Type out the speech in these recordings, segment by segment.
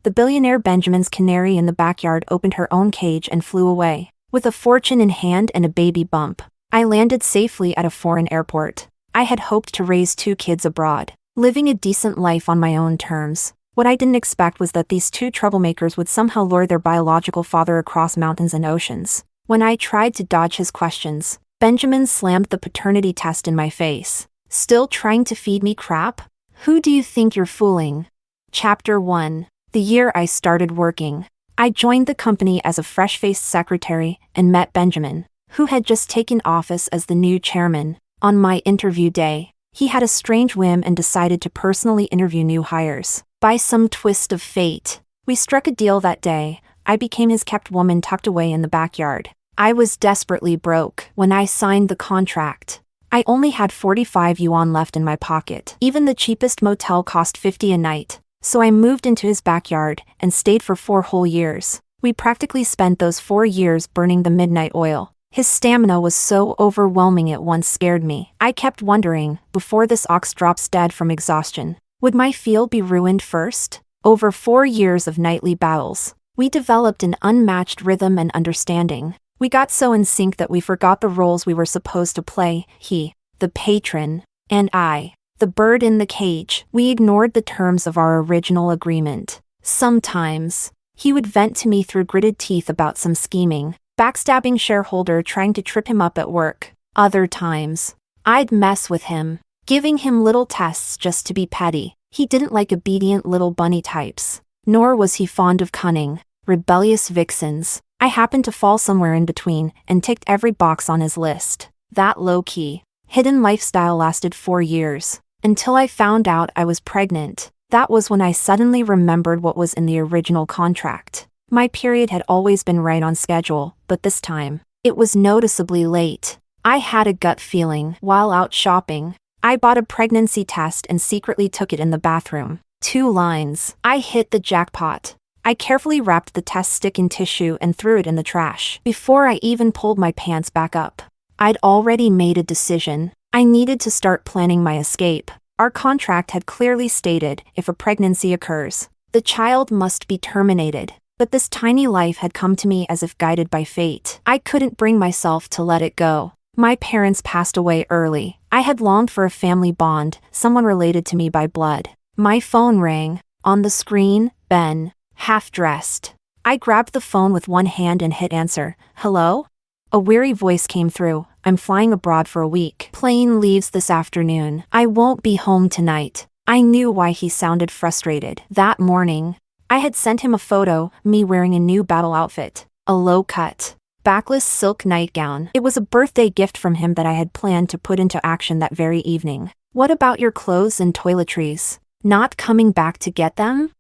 The billionaire Benjamin's canary in the backyard opened her own cage and flew away. With a fortune in hand and a baby bump, I landed safely at a foreign airport. I had hoped to raise 2 kids abroad, living a decent life on my own terms. What I didn't expect was that these 2 troublemakers would somehow lure their biological father across mountains and oceans. When I tried to dodge his questions, Benjamin slammed the paternity test in my face. Still trying to feed me crap? Who do you think you're fooling? Chapter 1. The year I started working. I joined the company as a fresh-faced secretary and met Benjamin, who had just taken office as the new chairman. On my interview day, he had a strange whim and decided to personally interview new hires. By some twist of fate, we struck a deal that day. I became his kept woman tucked away in the backyard. I was desperately broke when I signed the contract. I only had 45 yuan left in my pocket. Even the cheapest motel cost 50 a night. So I moved into his backyard and stayed for 4 whole years. We practically spent those 4 years burning the midnight oil. His stamina was so overwhelming it once scared me. I kept wondering, before this ox drops dead from exhaustion, would my field be ruined first? Over 4 years of nightly battles, we developed an unmatched rhythm and understanding. We got so in sync that we forgot the roles we were supposed to play, he, the patron, and I, the bird in the cage. We ignored the terms of our original agreement. Sometimes, he would vent to me through gritted teeth about some scheming, backstabbing shareholder trying to trip him up at work. Other times, I'd mess with him, giving him little tests just to be petty. He didn't like obedient little bunny types, nor was he fond of cunning, rebellious vixens. I happened to fall somewhere in between and ticked every box on his list. That low-key, hidden lifestyle lasted 4 years, until I found out I was pregnant. That was when I suddenly remembered what was in the original contract. My period had always been right on schedule, but this time, it was noticeably late. I had a gut feeling while out shopping. I bought a pregnancy test and secretly took it in the bathroom. 2 lines. I hit the jackpot. I carefully wrapped the test stick in tissue and threw it in the trash. Before I even pulled my pants back up, I'd already made a decision. I needed to start planning my escape. Our contract had clearly stated, if a pregnancy occurs, the child must be terminated. But this tiny life had come to me as if guided by fate. I couldn't bring myself to let it go. My parents passed away early. I had longed for a family bond, someone related to me by blood. My phone rang. On the screen, Ben, half-dressed. I grabbed the phone with one hand and hit answer. Hello? A weary voice came through. I'm flying abroad for a week. Plane leaves this afternoon. I won't be home tonight. I knew why he sounded frustrated. That morning, I had sent him a photo, me wearing a new battle outfit, a low-cut, backless silk nightgown. It was a birthday gift from him that I had planned to put into action that very evening. What about your clothes and toiletries? Not coming back to get them?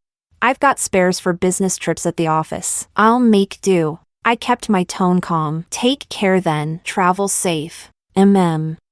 I've got spares for business trips at the office. I'll make do. I kept my tone calm. Take care then. Travel safe.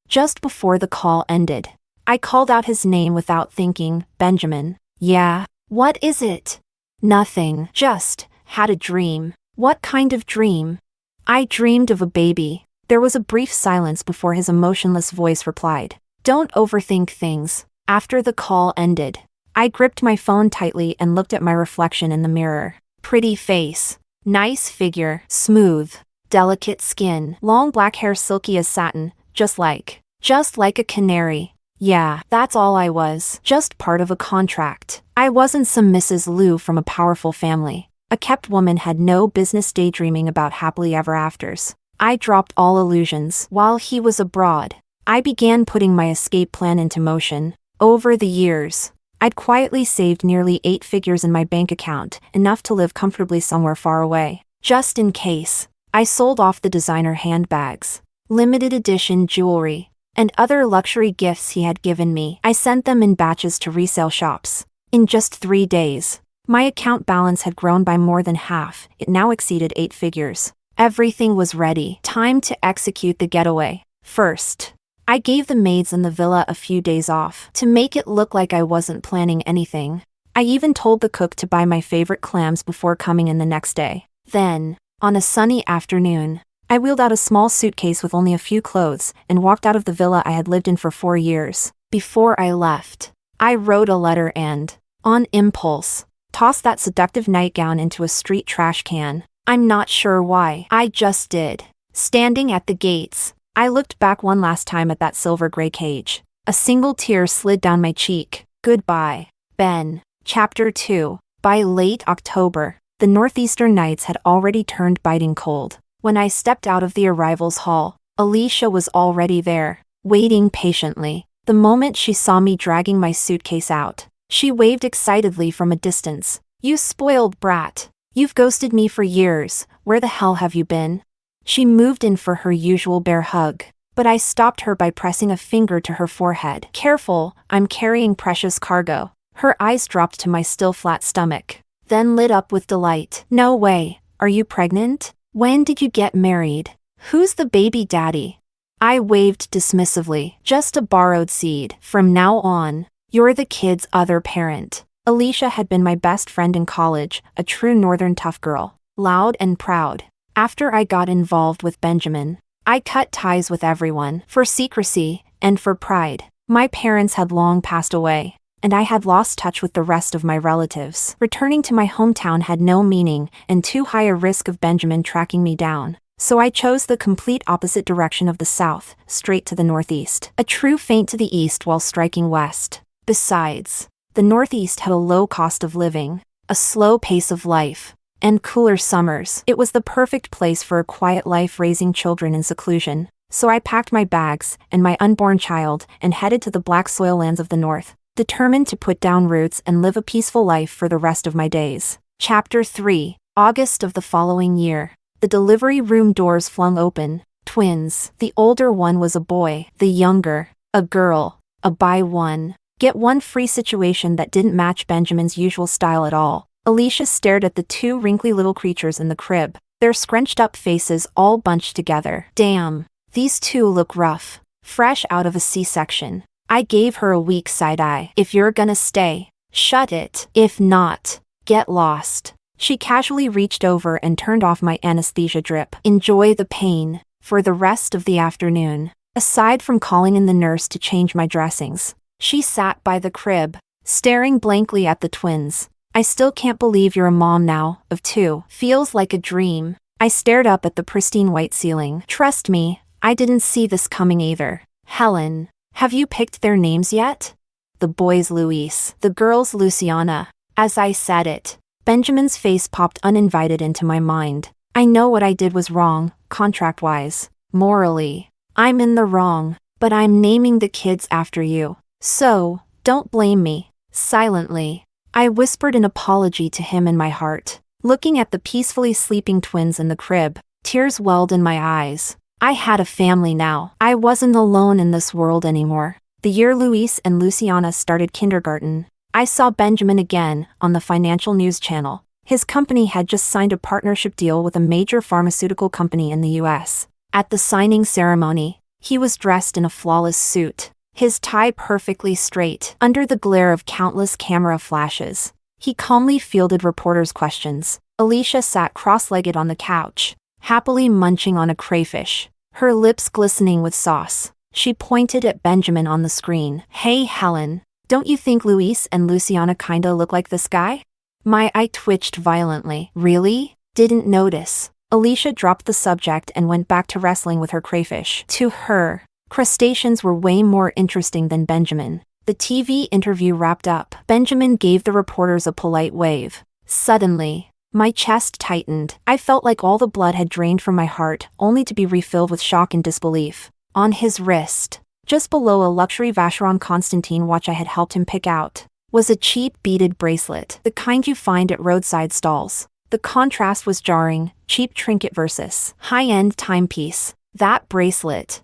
Just before the call ended, I called out his name without thinking. Benjamin. Yeah. What is it? Nothing. Just had a dream. What kind of dream? I dreamed of a baby. There was a brief silence before his emotionless voice replied. Don't overthink things. After the call ended, I gripped my phone tightly and looked at my reflection in the mirror. Pretty face. Nice figure. Smooth. Delicate skin. Long black hair silky as satin. Just like a canary. Yeah, that's all I was. Just part of a contract. I wasn't some Mrs. Liu from a powerful family. A kept woman had no business daydreaming about happily ever afters. I dropped all illusions. While he was abroad, I began putting my escape plan into motion. Over the years, I'd quietly saved nearly 8 figures in my bank account, enough to live comfortably somewhere far away. Just in case, I sold off the designer handbags, limited edition jewelry, and other luxury gifts he had given me. I sent them in batches to resale shops. In just 3 days, my account balance had grown by more than half. It now exceeded 8 figures. Everything was ready. Time to execute the getaway. First, I gave the maids in the villa a few days off to make it look like I wasn't planning anything. I even told the cook to buy my favorite clams before coming in the next day. Then, on a sunny afternoon, I wheeled out a small suitcase with only a few clothes and walked out of the villa I had lived in for 4 years. Before I left, I wrote a letter and, on impulse, Toss that seductive nightgown into a street trash can. I'm not sure why. I just did. Standing at the gates, I looked back one last time at that silver gray cage. A single tear slid down my cheek. Goodbye, Ben. Chapter 2. By late October, the northeastern nights had already turned biting cold. When I stepped out of the arrivals hall, Alicia was already there, waiting patiently. The moment she saw me dragging my suitcase out, she waved excitedly from a distance. You spoiled brat. You've ghosted me for years. Where the hell have you been? She moved in for her usual bear hug, but I stopped her by pressing a finger to her forehead. Careful, I'm carrying precious cargo. Her eyes dropped to my still flat stomach, then lit up with delight. No way. Are you pregnant? When did you get married? Who's the baby daddy? I waved dismissively. Just a borrowed seed. From now on, you're the kid's other parent. Alicia had been my best friend in college, a true northern tough girl, loud and proud. After I got involved with Benjamin, I cut ties with everyone, for secrecy and for pride. My parents had long passed away, and I had lost touch with the rest of my relatives. Returning to my hometown had no meaning and too high a risk of Benjamin tracking me down. So I chose the complete opposite direction of the south, straight to the northeast. A true feint to the east while striking west. Besides, the northeast had a low cost of living, a slow pace of life, and cooler summers. It was the perfect place for a quiet life raising children in seclusion. So I packed my bags and my unborn child and headed to the black soil lands of the north, determined to put down roots and live a peaceful life for the rest of my days. Chapter 3. August of the following year. The delivery room doors flung open. Twins. The older one was a boy, the younger, a girl. A buy one, get one free situation that didn't match Benjamin's usual style at all. Alicia stared at the two wrinkly little creatures in the crib, their scrunched up faces all bunched together. Damn, these two look rough, fresh out of a C-section. I gave her a weak side eye. If you're gonna stay, shut it. If not, get lost. She casually reached over and turned off my anesthesia drip. Enjoy the pain for the rest of the afternoon. Aside from calling in the nurse to change my dressings, she sat by the crib, staring blankly at the twins. I still can't believe you're a mom now, of two. Feels like a dream. I stared up at the pristine white ceiling. Trust me, I didn't see this coming either. Helen, have you picked their names yet? The boy's Luis, the girl's Luciana. As I said it, Benjamin's face popped uninvited into my mind. I know what I did was wrong, contract-wise, morally. I'm in the wrong, but I'm naming the kids after you. So, don't blame me. Silently, I whispered an apology to him in my heart. Looking at the peacefully sleeping twins in the crib, tears welled in my eyes. I had a family now. I wasn't alone in this world anymore. The year Luis and Luciana started kindergarten, I saw Benjamin again on the financial news channel. His company had just signed a partnership deal with a major pharmaceutical company in the US. At the signing ceremony, he was dressed in a flawless suit, his tie perfectly straight. Under the glare of countless camera flashes, he calmly fielded reporters' questions. Alicia sat cross-legged on the couch, happily munching on a crayfish, her lips glistening with sauce. She pointed at Benjamin on the screen. Hey Helen, don't you think Luis and Luciana kinda look like this guy? My eye twitched violently. Really? Didn't notice. Alicia dropped the subject and went back to wrestling with her crayfish. To her, crustaceans were way more interesting than Benjamin. The TV interview wrapped up. Benjamin gave the reporters a polite wave. Suddenly, my chest tightened. I felt like all the blood had drained from my heart, only to be refilled with shock and disbelief. On his wrist, just below a luxury Vacheron Constantine watch I had helped him pick out, was a cheap beaded bracelet, the kind you find at roadside stalls. The contrast was jarring, cheap trinket versus high-end timepiece. That bracelet,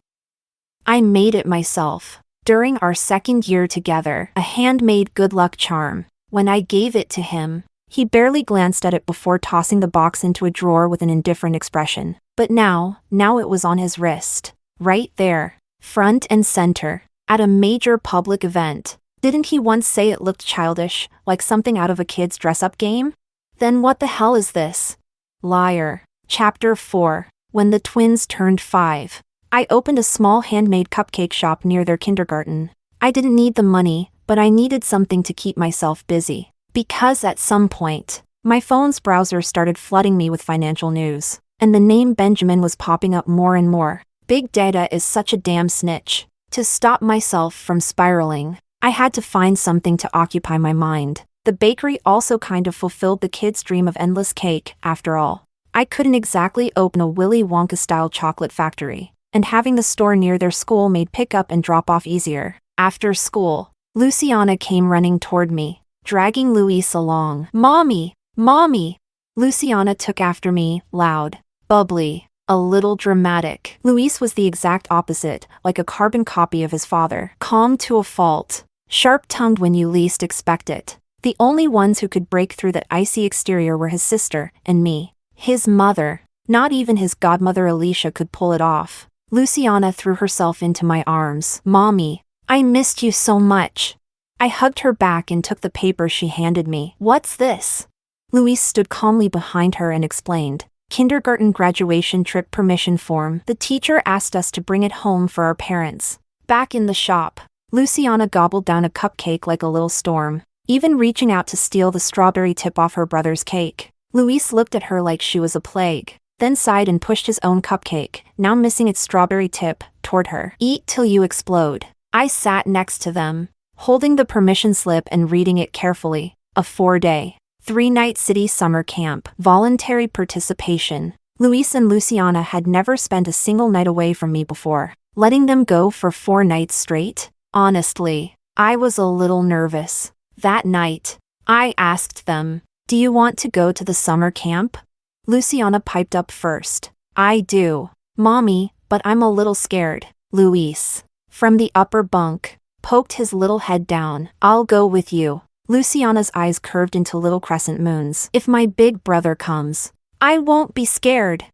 I made it myself. During our second year together, a handmade good luck charm. When I gave it to him, he barely glanced at it before tossing the box into a drawer with an indifferent expression. But now it was on his wrist. Right there, front and center, at a major public event. Didn't he once say it looked childish, like something out of a kid's dress-up game? Then what the hell is this? Liar. Chapter 4. When the twins turned 5. I opened a small handmade cupcake shop near their kindergarten. I didn't need the money, but I needed something to keep myself busy. Because at some point, my phone's browser started flooding me with financial news, and the name Benjamin was popping up more and more. Big data is such a damn snitch. To stop myself from spiraling, I had to find something to occupy my mind. The bakery also kind of fulfilled the kids' dream of endless cake, after all. I couldn't exactly open a Willy Wonka-style chocolate factory, and having the store near their school made pick-up and drop-off easier. After school, Luciana came running toward me, dragging Luis along. "Mommy! Mommy!" Luciana took after me, loud, bubbly, a little dramatic. Luis was the exact opposite, like a carbon copy of his father. Calm to a fault, sharp-tongued when you least expect it. The only ones who could break through that icy exterior were his sister and me. His mother. Not even his godmother Alicia could pull it off. Luciana threw herself into my arms. "Mommy, I missed you so much." I hugged her back and took the paper she handed me. "What's this?" Luis stood calmly behind her and explained. "Kindergarten graduation trip permission form. The teacher asked us to bring it home for our parents." Back in the shop, Luciana gobbled down a cupcake like a little storm, even reaching out to steal the strawberry tip off her brother's cake. Luis looked at her like she was a plague, then sighed and pushed his own cupcake, now missing its strawberry tip, toward her. "Eat till you explode." I sat next to them, holding the permission slip and reading it carefully. A 4-day, 3-night city summer camp. Voluntary participation. Luis and Luciana had never spent a single night away from me before. Letting them go for 4 nights straight? Honestly, I was a little nervous. That night, I asked them, "Do you want to go to the summer camp?" Luciana piped up first. "I do, Mommy, but I'm a little scared." Luis, from the upper bunk, poked his little head down. "I'll go with you." Luciana's eyes curved into little crescent moons. "If my big brother comes, I won't be scared."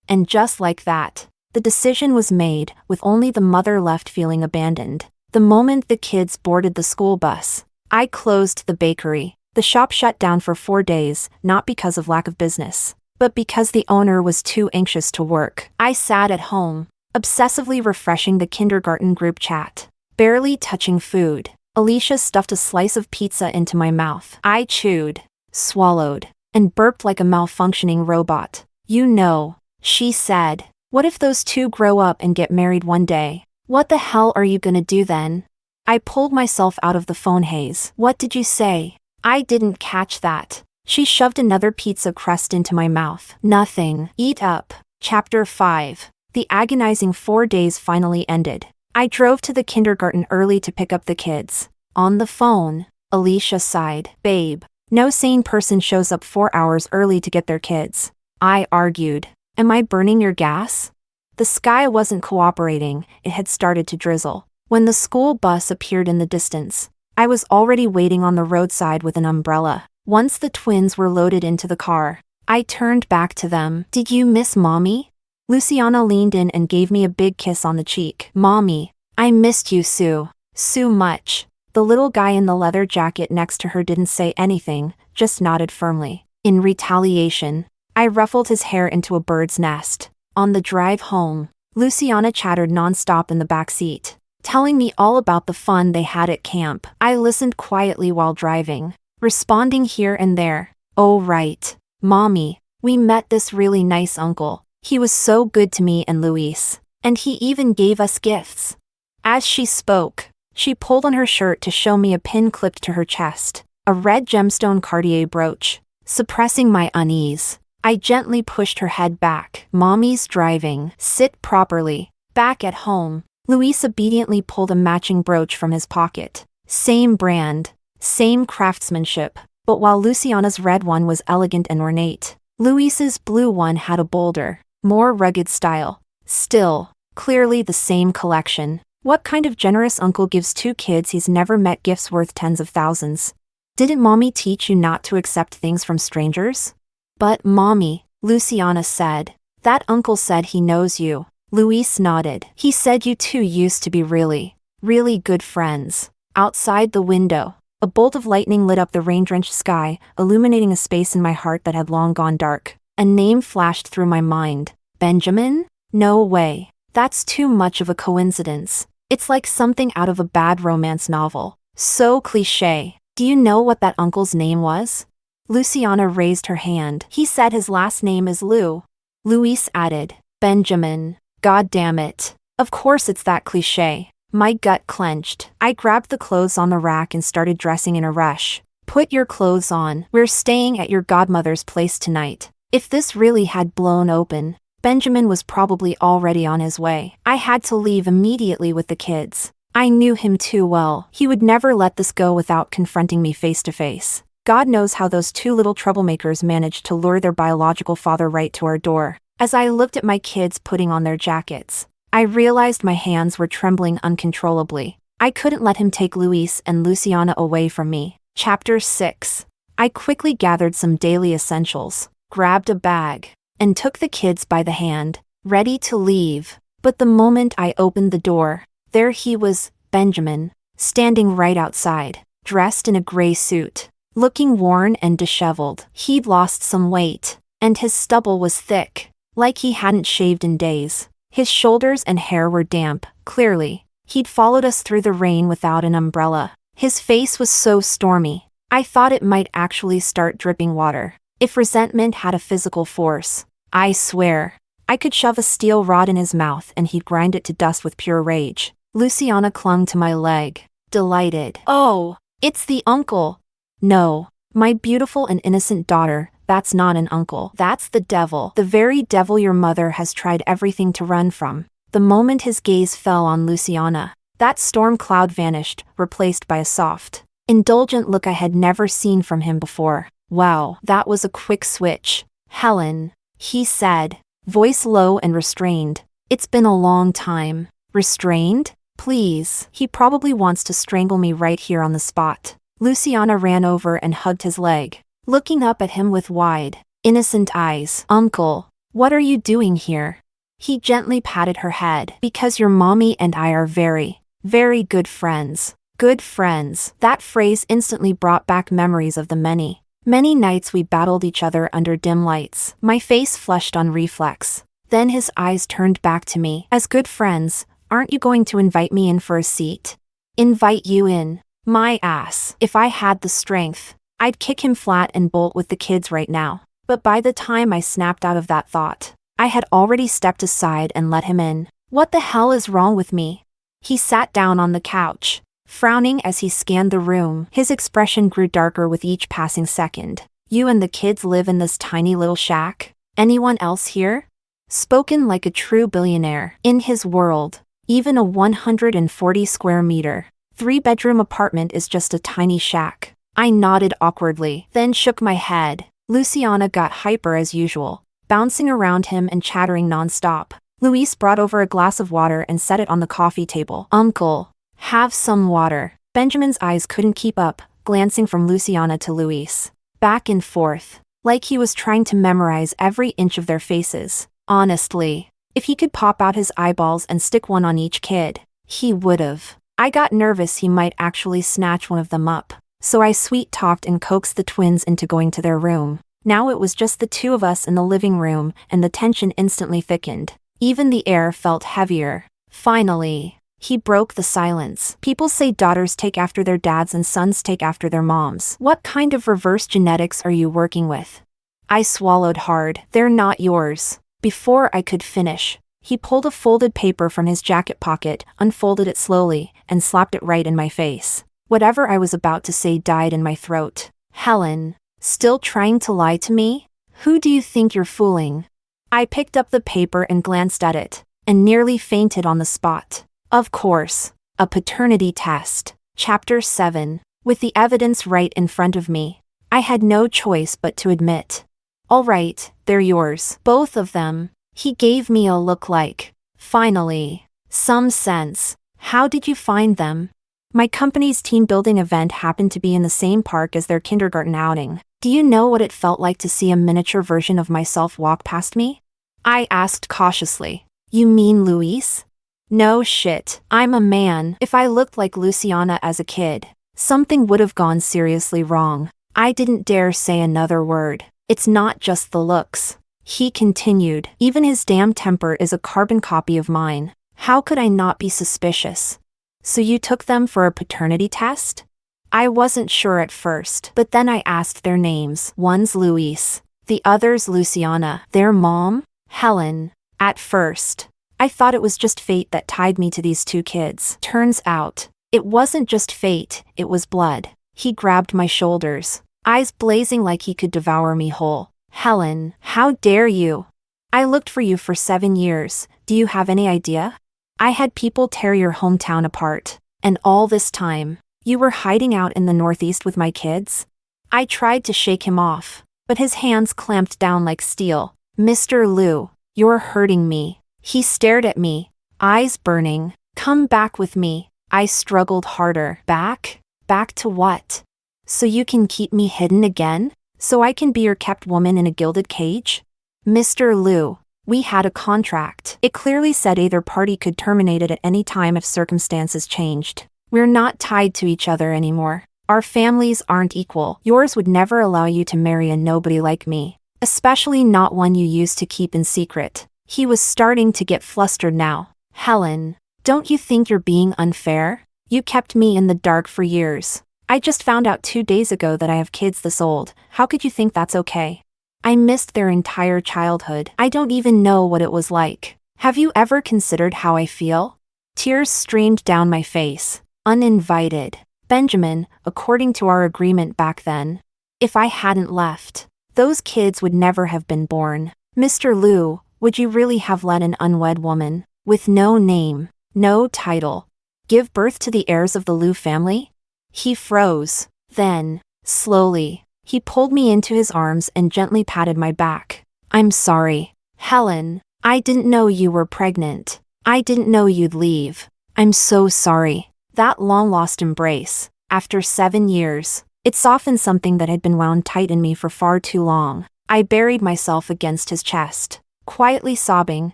And just like that, the decision was made, with only the mother left feeling abandoned. The moment the kids boarded the school bus, I closed the bakery. The shop shut down for 4 days, not because of lack of business, but because the owner was too anxious to work. I sat at home, obsessively refreshing the kindergarten group chat, barely touching food. Alicia stuffed a slice of pizza into my mouth. I chewed, swallowed, and burped like a malfunctioning robot. "You know," she said, "what if those two grow up and get married one day? What the hell are you gonna do then?" I pulled myself out of the phone haze. "What did you say?" I didn't catch that. She shoved another pizza crust into my mouth. "Nothing. Eat up." Chapter 5. The agonizing 4 days finally ended. I drove to the kindergarten early to pick up the kids. On the phone, Alicia sighed. "Babe, no sane person shows up 4 hours early to get their kids." I argued. "Am I burning your gas?" The sky wasn't cooperating, it had started to drizzle. When the school bus appeared in the distance, I was already waiting on the roadside with an umbrella. Once the twins were loaded into the car, I turned back to them. "Did you miss Mommy?" Luciana leaned in and gave me a big kiss on the cheek. "Mommy, I missed you, Sue. Sue much." The little guy in the leather jacket next to her didn't say anything, just nodded firmly. In retaliation, I ruffled his hair into a bird's nest. On the drive home, Luciana chattered nonstop in the back seat, telling me all about the fun they had at camp. I listened quietly while driving, responding here and there. "Oh right, Mommy, we met this really nice uncle. He was so good to me and Luis, and he even gave us gifts." As she spoke, she pulled on her shirt to show me a pin clipped to her chest, a red gemstone Cartier brooch. Suppressing my unease, I gently pushed her head back. "Mommy's driving. Sit properly." Back at home, Luis obediently pulled a matching brooch from his pocket. Same brand, same craftsmanship, but while Luciana's red one was elegant and ornate, Luis's blue one had a bolder, more rugged style. Still, clearly the same collection. What kind of generous uncle gives 2 kids he's never met gifts worth tens of thousands? Didn't Mommy teach you not to accept things from strangers? "But Mommy," Luciana said, "that uncle said he knows you." Luis nodded. "He said you two used to be really, really good friends." Outside the window, a bolt of lightning lit up the rain-drenched sky, illuminating a space in my heart that had long gone dark. A name flashed through my mind. Benjamin? No way. That's too much of a coincidence. It's like something out of a bad romance novel. So cliché. Do you know what that uncle's name was? Luciana raised her hand. He said his last name is Lou. Luis added, Benjamin. God damn it. Of course it's that cliché. My gut clenched. I grabbed the clothes on the rack and started dressing in a rush. Put your clothes on. We're staying at your godmother's place tonight. If this really had blown open, Benjamin was probably already on his way. I had to leave immediately with the kids. I knew him too well. He would never let this go without confronting me face to face. God knows how those two little troublemakers managed to lure their biological father right to our door. As I looked at my kids putting on their jackets, I realized my hands were trembling uncontrollably. I couldn't let him take Luis and Luciana away from me. Chapter 6. I quickly gathered some daily essentials, grabbed a bag, and took the kids by the hand, ready to leave. But the moment I opened the door, there he was, Benjamin, standing right outside, dressed in a gray suit, looking worn and disheveled. He'd lost some weight, and his stubble was thick, like he hadn't shaved in days. His shoulders and hair were damp, clearly. He'd followed us through the rain without an umbrella. His face was so stormy, I thought it might actually start dripping water. If resentment had a physical force, I swear, I could shove a steel rod in his mouth and he'd grind it to dust with pure rage. Luciana clung to my leg, delighted. Oh, it's the uncle. No, my beautiful and innocent daughter, that's not an uncle. That's the devil. The very devil your mother has tried everything to run from. The moment his gaze fell on Luciana, that storm cloud vanished, replaced by a soft, indulgent look I had never seen from him before. Wow, that was a quick switch. Helen, he said, voice low and restrained. It's been a long time. Restrained? Please. He probably wants to strangle me right here on the spot. Luciana ran over and hugged his leg, looking up at him with wide, innocent eyes. Uncle, what are you doing here? He gently patted her head. Because your mommy and I are very, very good friends. Good friends. That phrase instantly brought back memories of the many, many nights we battled each other under dim lights. My face flushed on reflex. Then his eyes turned back to me. As good friends, aren't you going to invite me in for a seat? Invite you in? My ass. If I had the strength, I'd kick him flat and bolt with the kids right now. But by the time I snapped out of that thought, I had already stepped aside and let him in. What the hell is wrong with me? He sat down on the couch, frowning as he scanned the room. His expression grew darker with each passing second. You and the kids live in this tiny little shack? Anyone else here? Spoken like a true billionaire. In his world, even a 140 square meter, 3-bedroom apartment is just a tiny shack. I nodded awkwardly, then shook my head. Luciana got hyper as usual, bouncing around him and chattering nonstop. Luis brought over a glass of water and set it on the coffee table. Uncle, have some water. Benjamin's eyes couldn't keep up, glancing from Luciana to Luis, back and forth, like he was trying to memorize every inch of their faces. Honestly, if he could pop out his eyeballs and stick one on each kid, he would've. I got nervous he might actually snatch one of them up, so I sweet-talked and coaxed the twins into going to their room. Now it was just the two of us in the living room, and the tension instantly thickened. Even the air felt heavier. Finally, he broke the silence. People say daughters take after their dads and sons take after their moms. What kind of reverse genetics are you working with? I swallowed hard. They're not yours. Before I could finish, he pulled a folded paper from his jacket pocket, unfolded it slowly, and slapped it right in my face. Whatever I was about to say died in my throat. Helen, still trying to lie to me? Who do you think you're fooling? I picked up the paper and glanced at it, and nearly fainted on the spot. Of course, a paternity test. Chapter 7. With the evidence right in front of me, I had no choice but to admit. All right, they're yours. Both of them. He gave me a look like, finally, some sense. How did you find them? My company's team building event happened to be in the same park as their kindergarten outing. Do you know what it felt like to see a miniature version of myself walk past me? I asked cautiously. You mean Luis? No shit. I'm a man. If I looked like Luciana as a kid, something would have gone seriously wrong. I didn't dare say another word. It's not just the looks. He continued. Even his damn temper is a carbon copy of mine. How could I not be suspicious? So you took them for a paternity test? I wasn't sure at first, but then I asked their names. One's Luis, the other's Luciana. Their mom? Helen. At first, I thought it was just fate that tied me to these two kids. Turns out, it wasn't just fate, it was blood. He grabbed my shoulders, eyes blazing like he could devour me whole. Helen, how dare you? I looked for you for 7 years, do you have any idea? I had people tear your hometown apart. And all this time, you were hiding out in the Northeast with my kids? I tried to shake him off, but his hands clamped down like steel. Mr. Liu, you're hurting me. He stared at me, eyes burning. Come back with me. I struggled harder. Back? Back to what? So you can keep me hidden again? So I can be your kept woman in a gilded cage? Mr. Liu, we had a contract. It clearly said either party could terminate it at any time if circumstances changed. We're not tied to each other anymore. Our families aren't equal. Yours would never allow you to marry a nobody like me, especially not one you used to keep in secret. He was starting to get flustered now. Helen, don't you think you're being unfair? You kept me in the dark for years. I just found out 2 days ago that I have kids this old. How could you think that's okay? I missed their entire childhood. I don't even know what it was like. Have you ever considered how I feel? Tears streamed down my face. Uninvited. Benjamin, according to our agreement back then, if I hadn't left, those kids would never have been born. Mr. Liu, would you really have let an unwed woman, with no name, no title, give birth to the heirs of the Liu family? He froze. Then, slowly, he pulled me into his arms and gently patted my back. I'm sorry, Helen. I didn't know you were pregnant. I didn't know you'd leave. I'm so sorry. That long-lost embrace, after 7 years, it softened something that had been wound tight in me for far too long. I buried myself against his chest, quietly sobbing,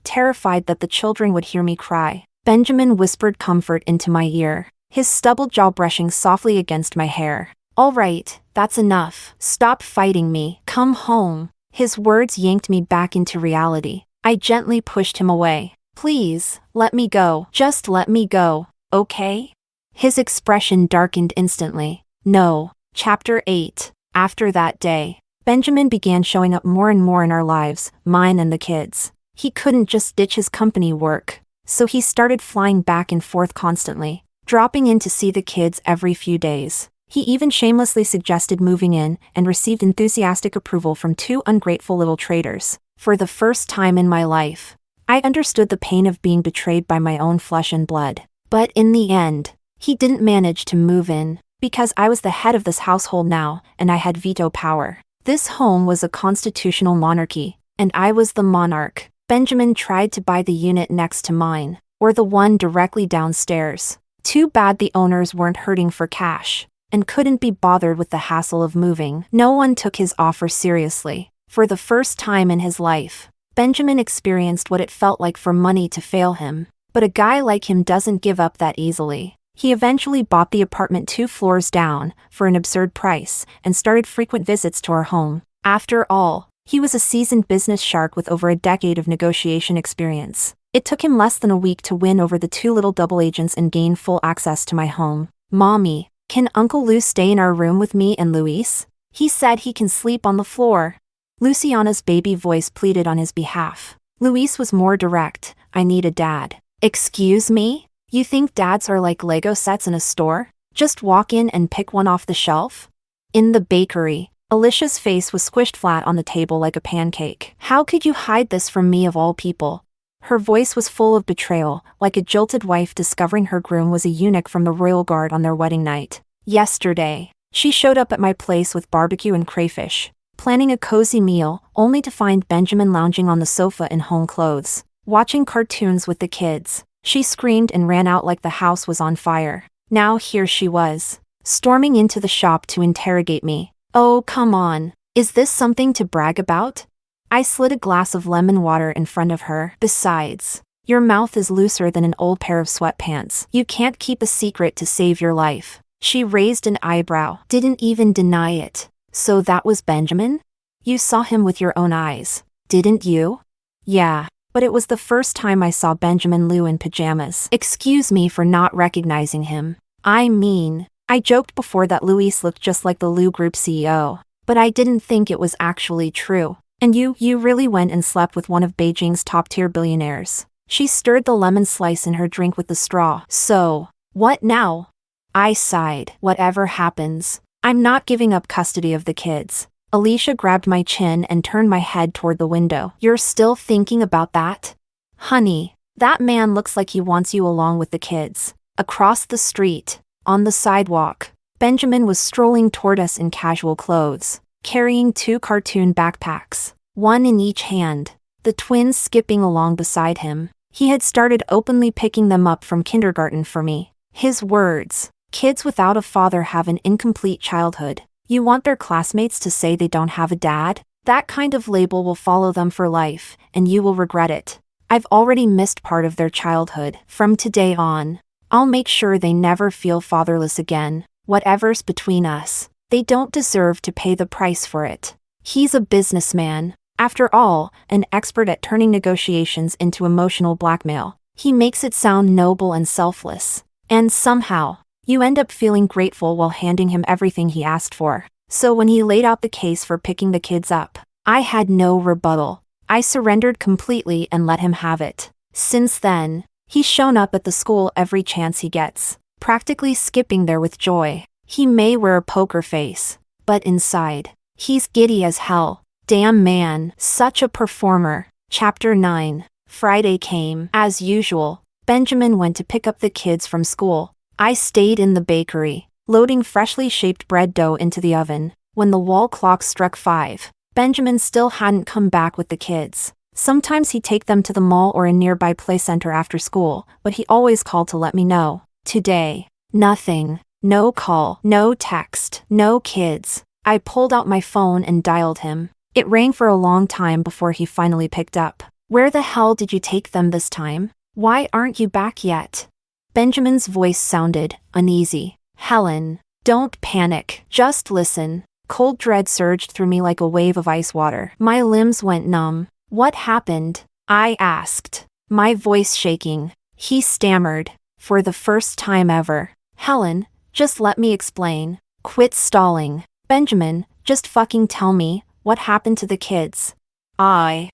terrified that the children would hear me cry. Benjamin whispered comfort into my ear, his stubbled jaw brushing softly against my hair. All right, that's enough. Stop fighting me. Come home. His words yanked me back into reality. I gently pushed him away. Please, let me go. Just let me go, okay? His expression darkened instantly. No. Chapter 8. After that day, Benjamin began showing up more and more in our lives, mine and the kids. He couldn't just ditch his company work, so he started flying back and forth constantly, dropping in to see the kids every few days. He even shamelessly suggested moving in and received enthusiastic approval from 2 ungrateful little traitors. For the first time in my life, I understood the pain of being betrayed by my own flesh and blood. But in the end, he didn't manage to move in, because I was the head of this household now, and I had veto power. This home was a constitutional monarchy, and I was the monarch. Benjamin tried to buy the unit next to mine, or the one directly downstairs. Too bad the owners weren't hurting for cash, and couldn't be bothered with the hassle of moving. No one took his offer seriously. For the first time in his life, Benjamin experienced what it felt like for money to fail him. But a guy like him doesn't give up that easily. He eventually bought the apartment 2 floors down for an absurd price and started frequent visits to our home. After all, he was a seasoned business shark with over a decade of negotiation experience. It took him less than a week to win over the 2 little double agents and gain full access to my home. Mommy, can Uncle Lou stay in our room with me and Luis? He said he can sleep on the floor. Luciana's baby voice pleaded on his behalf. Luis was more direct. I need a dad. Excuse me? You think dads are like Lego sets in a store? Just walk in and pick one off the shelf? In the bakery, Alicia's face was squished flat on the table like a pancake. How could you hide this from me of all people? Her voice was full of betrayal, like a jilted wife discovering her groom was a eunuch from the royal guard on their wedding night. Yesterday, she showed up at my place with barbecue and crayfish, planning a cozy meal, only to find Benjamin lounging on the sofa in home clothes, watching cartoons with the kids. She screamed and ran out like the house was on fire. Now here she was, storming into the shop to interrogate me. Oh, come on. Is this something to brag about? I slid a glass of lemon water in front of her. Besides, your mouth is looser than an old pair of sweatpants. You can't keep a secret to save your life. She raised an eyebrow, didn't even deny it. So that was Benjamin? You saw him with your own eyes, didn't you? Yeah. But it was the first time I saw Benjamin Liu in pajamas. Excuse me for not recognizing him. I mean, I joked before that Luis looked just like the Lou Group CEO, but I didn't think it was actually true. And you really went and slept with one of Beijing's top-tier billionaires. She stirred the lemon slice in her drink with the straw. So, what now? I sighed. Whatever happens, I'm not giving up custody of the kids. Alicia grabbed my chin and turned my head toward the window. You're still thinking about that? Honey, that man looks like he wants you along with the kids. Across the street, on the sidewalk, Benjamin was strolling toward us in casual clothes, carrying 2 cartoon backpacks, one in each hand, the twins skipping along beside him. He had started openly picking them up from kindergarten for me. His words, kids without a father have an incomplete childhood. You want their classmates to say they don't have a dad? That kind of label will follow them for life, and you will regret it. I've already missed part of their childhood. From today on, I'll make sure they never feel fatherless again. Whatever's between us, they don't deserve to pay the price for it. He's a businessman. After all, an expert at turning negotiations into emotional blackmail. He makes it sound noble and selfless. And somehow, you end up feeling grateful while handing him everything he asked for. So when he laid out the case for picking the kids up, I had no rebuttal. I surrendered completely and let him have it. Since then, he's shown up at the school every chance he gets, practically skipping there with joy. He may wear a poker face, but inside, he's giddy as hell. Damn man, such a performer. Chapter 9. Friday came. As usual, Benjamin went to pick up the kids from school. I stayed in the bakery, loading freshly shaped bread dough into the oven. When the wall clock struck 5, Benjamin still hadn't come back with the kids. Sometimes he'd take them to the mall or a nearby play center after school, but he always called to let me know. Today, nothing. No call, no text, no kids. I pulled out my phone and dialed him. It rang for a long time before he finally picked up. Where the hell did you take them this time? Why aren't you back yet? Benjamin's voice sounded uneasy. Helen, don't panic. Just listen. Cold dread surged through me like a wave of ice water. My limbs went numb. What happened? I asked, my voice shaking. He stammered, for the first time ever. Helen, just let me explain. Quit stalling. Benjamin, just fucking tell me, what happened to the kids? I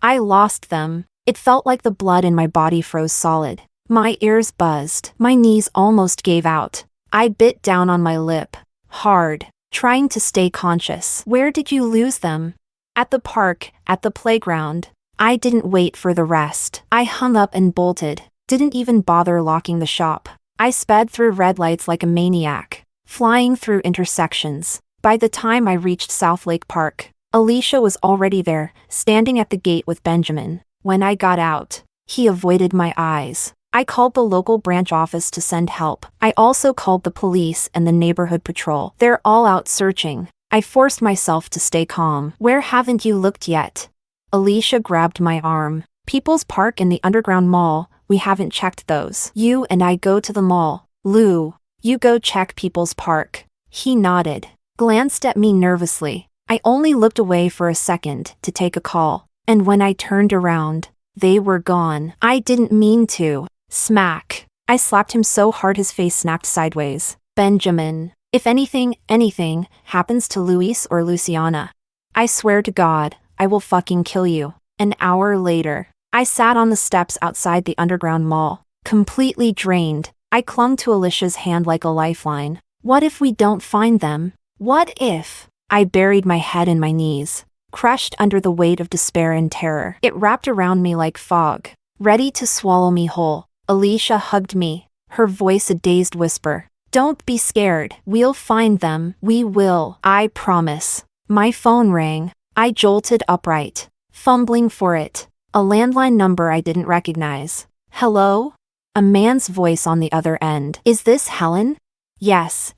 lost them. It felt like the blood in my body froze solid. My ears buzzed. My knees almost gave out. I bit down on my lip, hard, trying to stay conscious. Where did you lose them? At the park, at the playground. I didn't wait for the rest. I hung up and bolted. Didn't even bother locking the shop. I sped through red lights like a maniac, flying through intersections. By the time I reached South Lake Park, Alicia was already there, standing at the gate with Benjamin. When I got out, he avoided my eyes. I called the local branch office to send help. I also called the police and the neighborhood patrol. They're all out searching. I forced myself to stay calm. Where haven't you looked yet? Alicia grabbed my arm. People's Park and the Underground Mall, we haven't checked those. You and I go to the mall. Lou, you go check People's Park. He nodded, glanced at me nervously. I only looked away for a second to take a call, and when I turned around, they were gone. I didn't mean to. Smack. I slapped him so hard his face snapped sideways. Benjamin, if anything happens to Luis or Luciana, I swear to God, I will fucking kill you. An hour later, I sat on the steps outside the Underground Mall, completely drained. I clung to Alicia's hand like a lifeline. What if we don't find them? What if? I buried my head in my knees, crushed under the weight of despair and terror. It wrapped around me like fog, ready to swallow me whole. Alicia hugged me, her voice a dazed whisper. Don't be scared. We'll find them. We will. I promise. My phone rang. I jolted upright, fumbling for it. A landline number I didn't recognize. Hello? A man's voice on the other end. Is this Helen? Yes.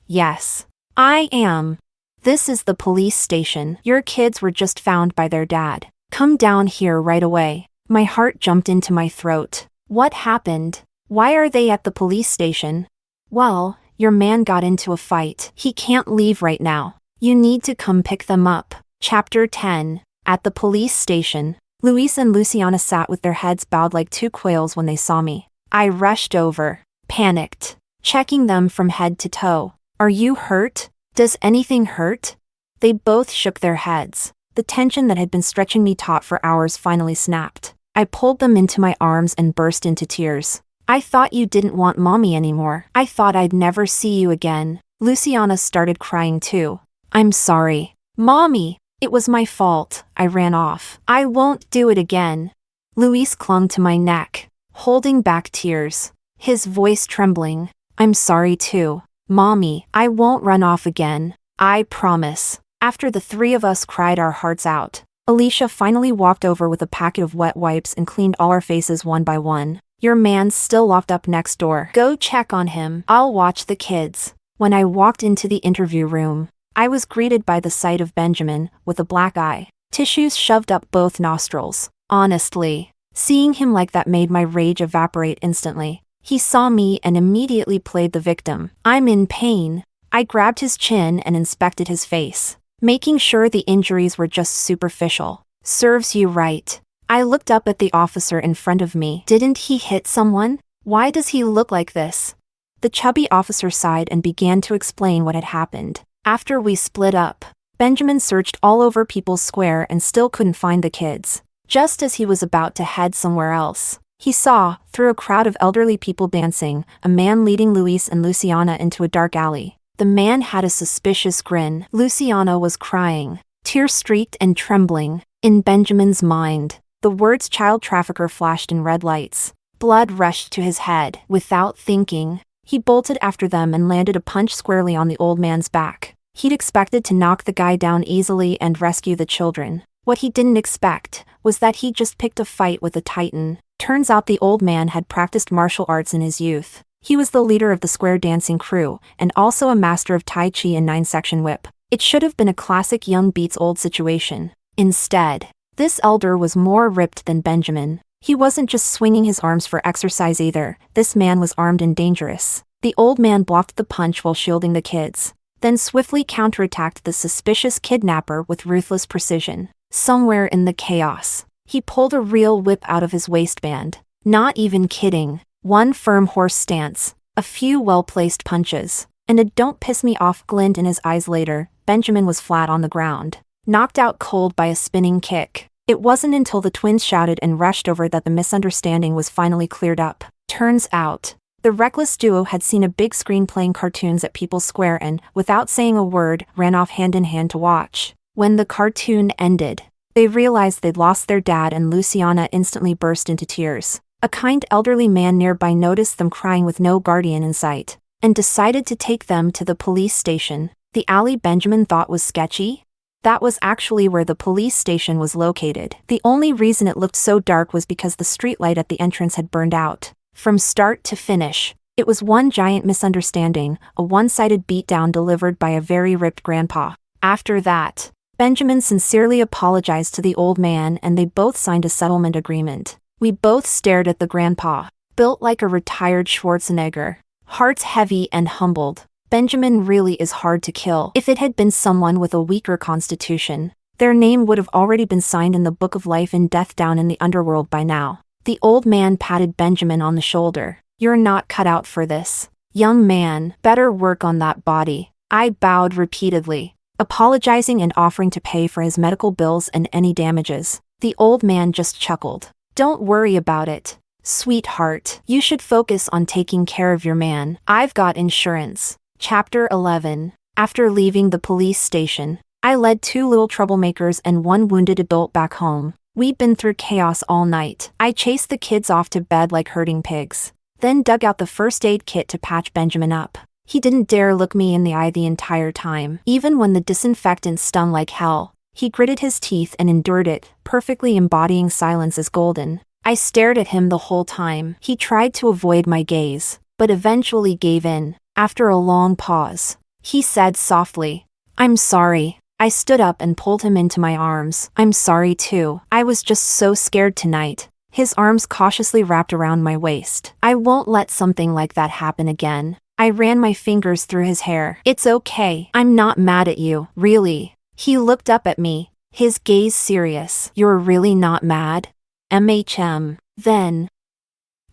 I am. This is the police station. Your kids were just found by their dad. Come down here right away. My heart jumped into my throat. What happened? Why are they at the police station? Well, your man got into a fight. He can't leave right now. You need to come pick them up. Chapter 10. At the police station, Luis and Luciana sat with their heads bowed like two quails when they saw me. I rushed over, panicked. checking them from head to toe. Are you hurt? Does anything hurt? They both shook their heads. The tension that had been stretching me taut for hours finally snapped. I pulled them into my arms and burst into tears. I thought you didn't want mommy anymore. I thought I'd never see you again. Luciana started crying too. I'm sorry. Mommy! It was my fault. I ran off. I won't do it again. Luis clung to my neck, holding back tears, his voice trembling. I'm sorry too. Mommy, I won't run off again. I promise. After the three of us cried our hearts out, Alicia finally walked over with a packet of wet wipes and cleaned all our faces one by one. Your man's still locked up next door. Go check on him. I'll watch the kids. When I walked into the interview room, I was greeted by the sight of Benjamin, with a black eye, tissues shoved up both nostrils. Honestly, seeing him like that made my rage evaporate instantly. He saw me and immediately played the victim. I'm in pain. I grabbed his chin and inspected his face, making sure the injuries were just superficial. Serves you right. I looked up at the officer in front of me. Didn't he hit someone? Why does he look like this? The chubby officer sighed and began to explain what had happened. After we split up, Benjamin searched all over People's Square and still couldn't find the kids. Just as he was about to head somewhere else, he saw, through a crowd of elderly people dancing, a man leading Luis and Luciana into a dark alley. The man had a suspicious grin. Luciana was crying, tear-streaked and trembling. In Benjamin's mind, the words child trafficker flashed in red lights. Blood rushed to his head. Without thinking, he bolted after them and landed a punch squarely on the old man's back. He'd expected to knock the guy down easily and rescue the children. What he didn't expect was that he just picked a fight with a titan. Turns out the old man had practiced martial arts in his youth. He was the leader of the square dancing crew, and also a master of Tai Chi and 9-section whip. It should have been a classic young beats old situation. Instead, this elder was more ripped than Benjamin. He wasn't just swinging his arms for exercise either. This man was armed and dangerous. The old man blocked the punch while shielding the kids, then swiftly counterattacked the suspicious kidnapper with ruthless precision. Somewhere in the chaos, he pulled a real whip out of his waistband. Not even kidding. One firm horse stance, a few well-placed punches, and a don't piss me off glint in his eyes later. Benjamin was flat on the ground, knocked out cold by a spinning kick. It wasn't until the twins shouted and rushed over that the misunderstanding was finally cleared up. Turns out, the reckless duo had seen a big screen playing cartoons at People's Square and, without saying a word, ran off hand in hand to watch. When the cartoon ended, they realized they'd lost their dad, and Luciana instantly burst into tears. A kind elderly man nearby noticed them crying with no guardian in sight, and decided to take them to the police station. The alley Benjamin thought was sketchy? That was actually where the police station was located. The only reason it looked so dark was because the streetlight at the entrance had burned out. From start to finish, it was one giant misunderstanding, a one-sided beatdown delivered by a very ripped grandpa. After that, Benjamin sincerely apologized to the old man and they both signed a settlement agreement. We both stared at the grandpa, built like a retired Schwarzenegger, hearts heavy and humbled. Benjamin really is hard to kill. If it had been someone with a weaker constitution, their name would have already been signed in the book of life and death down in the underworld by now. The old man patted Benjamin on the shoulder. You're not cut out for this. Young man, better work on that body. I bowed repeatedly, apologizing and offering to pay for his medical bills and any damages. The old man just chuckled. Don't worry about it, sweetheart. You should focus on taking care of your man. I've got insurance. Chapter 11. After leaving the police station, I led 2 little troublemakers and 1 wounded adult back home. We'd been through chaos all night. I chased the kids off to bed like herding pigs, then dug out the first aid kit to patch Benjamin up. He didn't dare look me in the eye the entire time. Even when the disinfectant stung like hell, he gritted his teeth and endured it, perfectly embodying silence as golden. I stared at him the whole time. He tried to avoid my gaze, but eventually gave in. After a long pause, he said softly, I'm sorry. I stood up and pulled him into my arms. I'm sorry too. I was just so scared tonight. His arms cautiously wrapped around my waist. I won't let something like that happen again. I ran my fingers through his hair. It's okay. I'm not mad at you, really. He looked up at me, his gaze serious. You're really not mad? Then,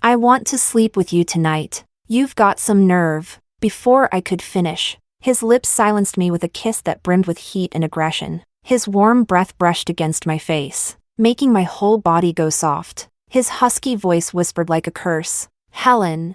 I want to sleep with you tonight. You've got some nerve. Before I could finish, his lips silenced me with a kiss that brimmed with heat and aggression. His warm breath brushed against my face, making my whole body go soft. His husky voice whispered like a curse. Helen.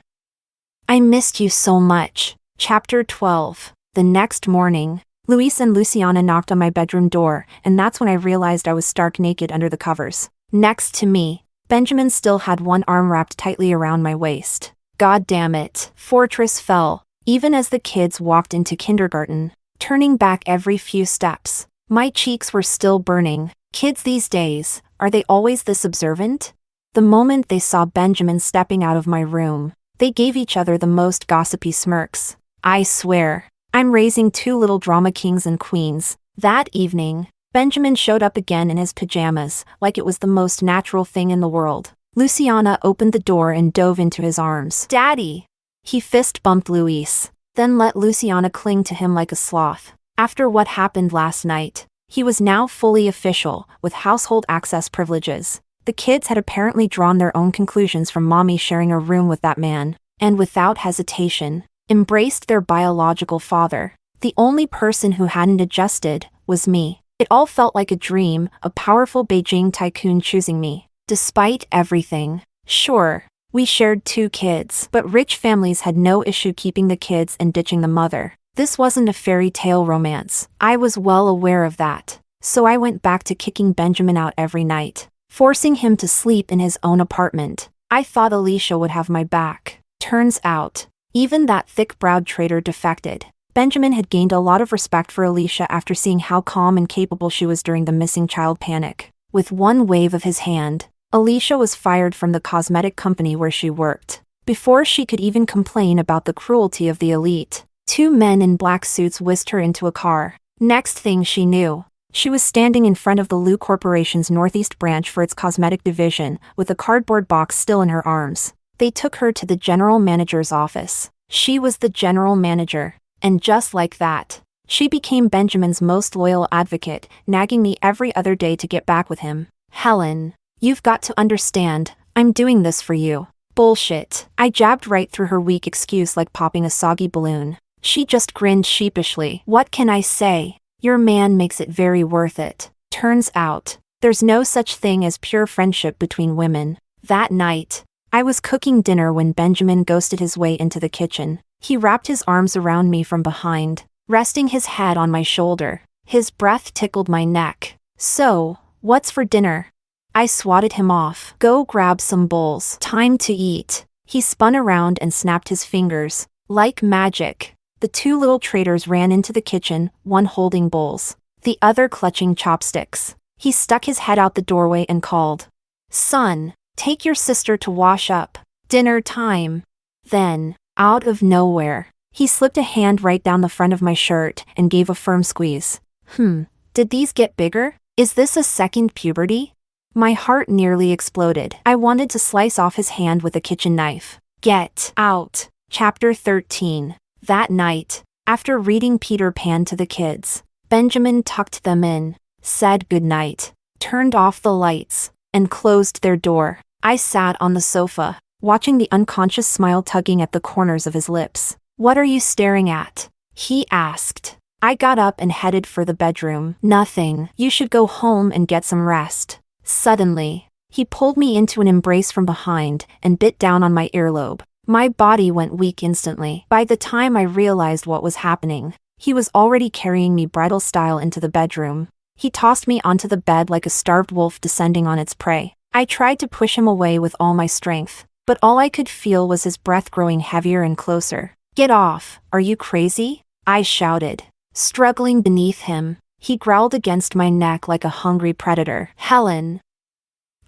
I missed you so much. Chapter 12. The next morning, Luis and Luciana knocked on my bedroom door, and that's when I realized I was stark naked under the covers. Next to me, Benjamin still had one arm wrapped tightly around my waist. God damn it. Fortress fell, even as the kids walked into kindergarten, turning back every few steps. My cheeks were still burning. Kids these days, are they always this observant? The moment they saw Benjamin stepping out of my room, they gave each other the most gossipy smirks. I swear, I'm raising two little drama kings and queens. That evening, Benjamin showed up again in his pajamas, like it was the most natural thing in the world. Luciana opened the door and dove into his arms. Daddy! He fist-bumped Luis, then let Luciana cling to him like a sloth. After what happened last night, he was now fully official, with household access privileges. The kids had apparently drawn their own conclusions from mommy sharing a room with that man, and without hesitation, embraced their biological father. The only person who hadn't adjusted was me. It all felt like a dream, a powerful Beijing tycoon choosing me. Despite everything, sure, we shared 2 kids, but rich families had no issue keeping the kids and ditching the mother. This wasn't a fairy tale romance. I was well aware of that, so I went back to kicking Benjamin out every night, forcing him to sleep in his own apartment. I thought Alicia would have my back. Turns out, even that thick-browed traitor defected. Benjamin had gained a lot of respect for Alicia after seeing how calm and capable she was during the missing child panic. With one wave of his hand, Alicia was fired from the cosmetic company where she worked. Before she could even complain about the cruelty of the elite, 2 men in black suits whisked her into a car. Next thing she knew, she was standing in front of the Lu Corporation's Northeast branch for its cosmetic division, with a cardboard box still in her arms. They took her to the general manager's office. She was the general manager, and just like that, she became Benjamin's most loyal advocate, nagging me every other day to get back with him. Helen, you've got to understand, I'm doing this for you. Bullshit. I jabbed right through her weak excuse like popping a soggy balloon. She just grinned sheepishly. What can I say? Your man makes it very worth it. Turns out, there's no such thing as pure friendship between women. That night, I was cooking dinner when Benjamin ghosted his way into the kitchen. He wrapped his arms around me from behind, resting his head on my shoulder. His breath tickled my neck. So, what's for dinner? I swatted him off. Go grab some bowls. Time to eat. He spun around and snapped his fingers. Like magic, the 2 little traitors ran into the kitchen, one holding bowls, the other clutching chopsticks. He stuck his head out the doorway and called, "Son, take your sister to wash up. Dinner time." Then, out of nowhere, he slipped a hand right down the front of my shirt and gave a firm squeeze. Did these get bigger? Is this a second puberty? My heart nearly exploded. I wanted to slice off his hand with a kitchen knife. Get out. Chapter 13. That night, after reading Peter Pan to the kids, Benjamin tucked them in, said goodnight, turned off the lights, and closed their door. I sat on the sofa, watching the unconscious smile tugging at the corners of his lips. "What are you staring at?" he asked. I got up and headed for the bedroom. "Nothing. You should go home and get some rest." Suddenly, he pulled me into an embrace from behind and bit down on my earlobe. My body went weak instantly. By the time I realized what was happening, he was already carrying me bridal style into the bedroom. He tossed me onto the bed like a starved wolf descending on its prey. I tried to push him away with all my strength, but all I could feel was his breath growing heavier and closer. "Get off, are you crazy?" I shouted. Struggling beneath him, he growled against my neck like a hungry predator. "Helen,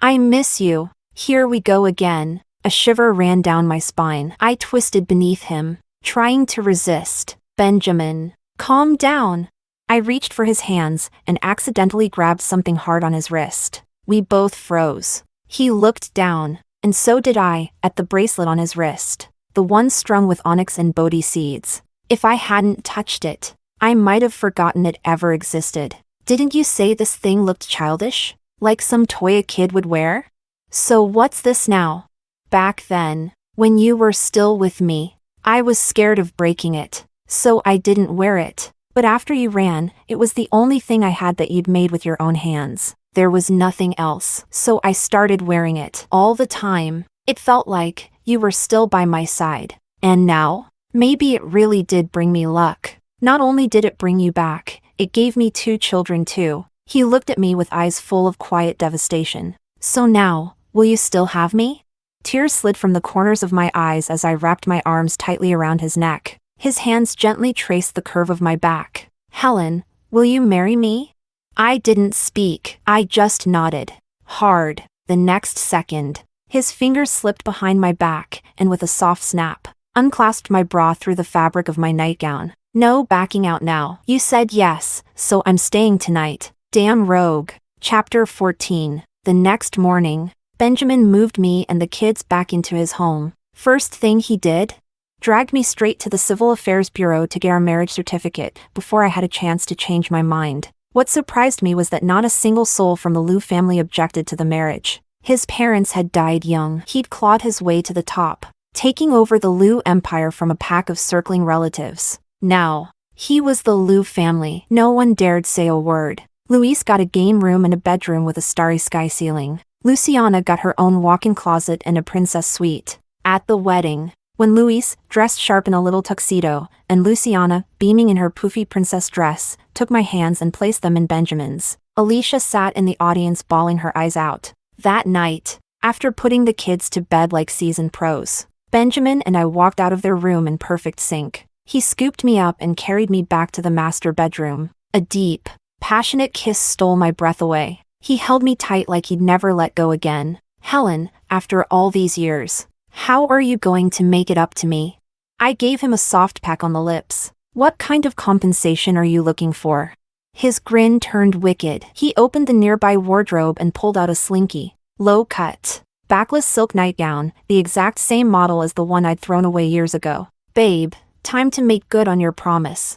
I miss you." Here we go again. A shiver ran down my spine. I twisted beneath him, trying to resist. "Benjamin, calm down." I reached for his hands and accidentally grabbed something hard on his wrist. We both froze. He looked down, and so did I, at the bracelet on his wrist, the one strung with onyx and bodhi seeds. If I hadn't touched it, I might have forgotten it ever existed. "Didn't you say this thing looked childish? Like some toy a kid would wear?" "So what's this now?" "Back then, when you were still with me, I was scared of breaking it, so I didn't wear it. But after you ran, it was the only thing I had that you'd made with your own hands. There was nothing else, so I started wearing it all the time. It felt like you were still by my side. And now? Maybe it really did bring me luck. Not only did it bring you back, it gave me 2 children too. He looked at me with eyes full of quiet devastation. So now, will you still have me? Tears slid from the corners of my eyes as I wrapped my arms tightly around his neck. His hands gently traced the curve of my back. Helen, will you marry me? I didn't speak. I just nodded. Hard. The next second, his fingers slipped behind my back, and with a soft snap, unclasped my bra through the fabric of my nightgown. No backing out now. You said yes, so I'm staying tonight. Damn rogue. Chapter 14. The next morning, Benjamin moved me and the kids back into his home. First thing he did? Dragged me straight to the Civil Affairs Bureau to get our marriage certificate before I had a chance to change my mind. What surprised me was that not a single soul from the Liu family objected to the marriage. His parents had died young. He'd clawed his way to the top, taking over the Liu empire from a pack of circling relatives. Now, he was the Liu family. No one dared say a word. Luis got a game room and a bedroom with a starry sky ceiling. Luciana got her own walk-in closet and a princess suite. At the wedding, when Luis, dressed sharp in a little tuxedo, and Luciana, beaming in her poofy princess dress, took my hands and placed them in Benjamin's, Alicia sat in the audience bawling her eyes out. That night, after putting the kids to bed like seasoned pros, Benjamin and I walked out of their room in perfect sync. He scooped me up and carried me back to the master bedroom. A deep, passionate kiss stole my breath away. He held me tight like he'd never let go again. Helen, after all these years, how are you going to make it up to me? I gave him a soft peck on the lips. What kind of compensation are you looking for? His grin turned wicked. He opened the nearby wardrobe and pulled out a slinky, low-cut, backless silk nightgown, the exact same model as the one I'd thrown away years ago. Babe, time to make good on your promise.